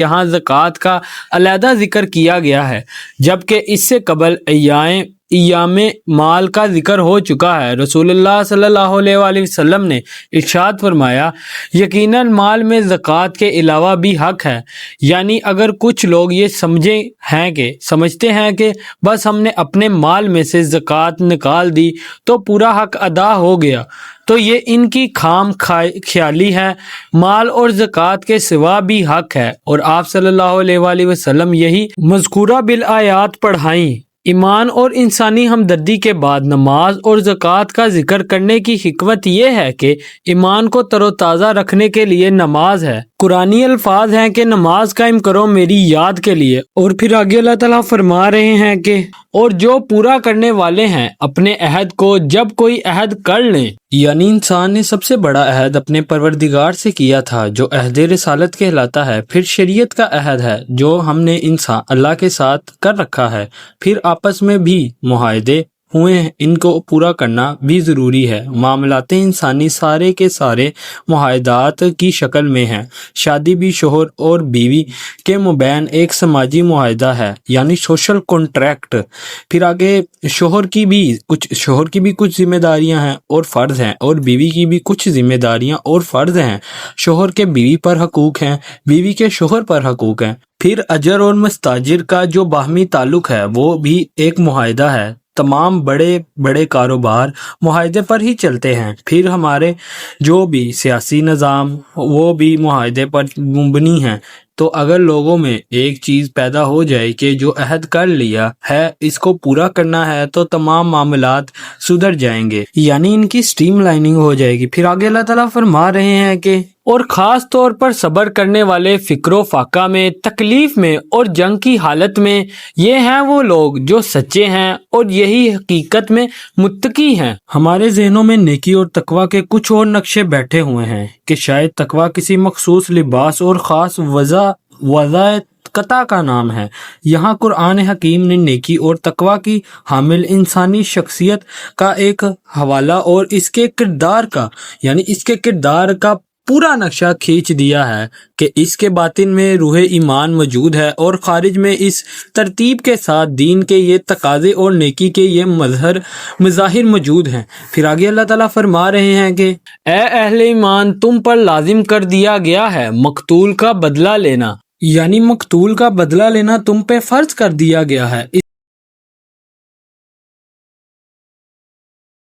یہاں زکوٰۃ کا علیحدہ ذکر کیا گیا ہے، جبکہ اس سے قبل ایام مال کا ذکر ہو چکا ہے۔ رسول اللہ صلی اللہ علیہ وآلہ وسلم نے ارشاد فرمایا، یقیناً مال میں زکوٰۃ کے علاوہ بھی حق ہے، یعنی اگر کچھ لوگ یہ سمجھتے ہیں کہ بس ہم نے اپنے مال میں سے زکوٰۃ نکال دی تو پورا حق ادا ہو گیا، تو یہ ان کی خام خیالی ہے۔ مال اور زکوٰۃ کے سوا بھی حق ہے، اور آپ صلی اللہ علیہ وآلہ وسلم یہی مذکورہ بالآیات پڑھائیں۔ ایمان اور انسانی ہمدردی کے بعد نماز اور زکوٰۃ کا ذکر کرنے کی حکمت یہ ہے کہ ایمان کو تر و تازہ رکھنے کے لیے نماز ہے۔ قرآنی الفاظ ہیں کہ نماز قائم کرو میری یاد کے لیے، اور پھر آگے اللہ تعالیٰ فرما رہے ہیں کہ اور جو پورا کرنے والے ہیں اپنے عہد کو جب کوئی عہد کر لیں، یعنی انسان نے سب سے بڑا عہد اپنے پروردگار سے کیا تھا جو عہد رسالت کہلاتا ہے، پھر شریعت کا عہد ہے جو ہم نے انسان اللہ کے ساتھ کر رکھا ہے، پھر آپس میں بھی معاہدے ہوئے ہیں، ان کو پورا کرنا بھی ضروری ہے۔ معاملات انسانی سارے کے سارے معاہدات کی شکل میں ہیں۔ شادی بھی شوہر اور بیوی کے مابین ایک سماجی معاہدہ ہے، یعنی سوشل کنٹریکٹ۔ پھر آگے شوہر کی بھی کچھ ذمہ داریاں ہیں اور فرض ہیں، اور بیوی کی بھی کچھ ذمہ داریاں اور فرض ہیں۔ شوہر کے بیوی پر حقوق ہیں، بیوی کے شوہر پر حقوق ہیں۔ پھر اجر اور مستاجر کا جو باہمی تعلق ہے وہ بھی ایک معاہدہ ہے۔ تمام بڑے بڑے کاروبار معاہدے پر ہی چلتے ہیں۔ پھر ہمارے جو بھی سیاسی نظام وہ بھی معاہدے پر مبنی ہیں۔ تو اگر لوگوں میں ایک چیز پیدا ہو جائے کہ جو عہد کر لیا ہے اس کو پورا کرنا ہے تو تمام معاملات سدھر جائیں گے، یعنی ان کی سٹریم لائننگ ہو جائے گی۔ پھر آگے اللہ تعالیٰ فرما رہے ہیں کہ اور خاص طور پر صبر کرنے والے فکر و فاقہ میں، تکلیف میں اور جنگ کی حالت میں، یہ ہیں وہ لوگ جو سچے ہیں اور یہی حقیقت میں متقی ہیں۔ ہمارے ذہنوں میں نیکی اور تقوی کے کچھ اور نقشے بیٹھے ہوئے ہیں کہ شاید تقوی کسی مخصوص لباس اور خاص وضع قطع کا نام ہے۔ یہاں قرآن حکیم نے نیکی اور تقوی کی حامل انسانی شخصیت کا ایک حوالہ اور اس کے کردار کا پورا نقشہ کھینچ دیا ہے کہ اس کے باطن میں روح ایمان موجود ہے اور خارج میں اس ترتیب کے ساتھ دین کے یہ تقاضے اور نیکی کے یہ مظاہر موجود ہیں۔ پھر آگے اللہ تعالیٰ فرما رہے ہیں کہ اے اہل ایمان، تم پر لازم کر دیا گیا ہے مقتول کا بدلہ لینا، یعنی مقتول کا بدلہ لینا تم پہ فرض کر دیا گیا ہے۔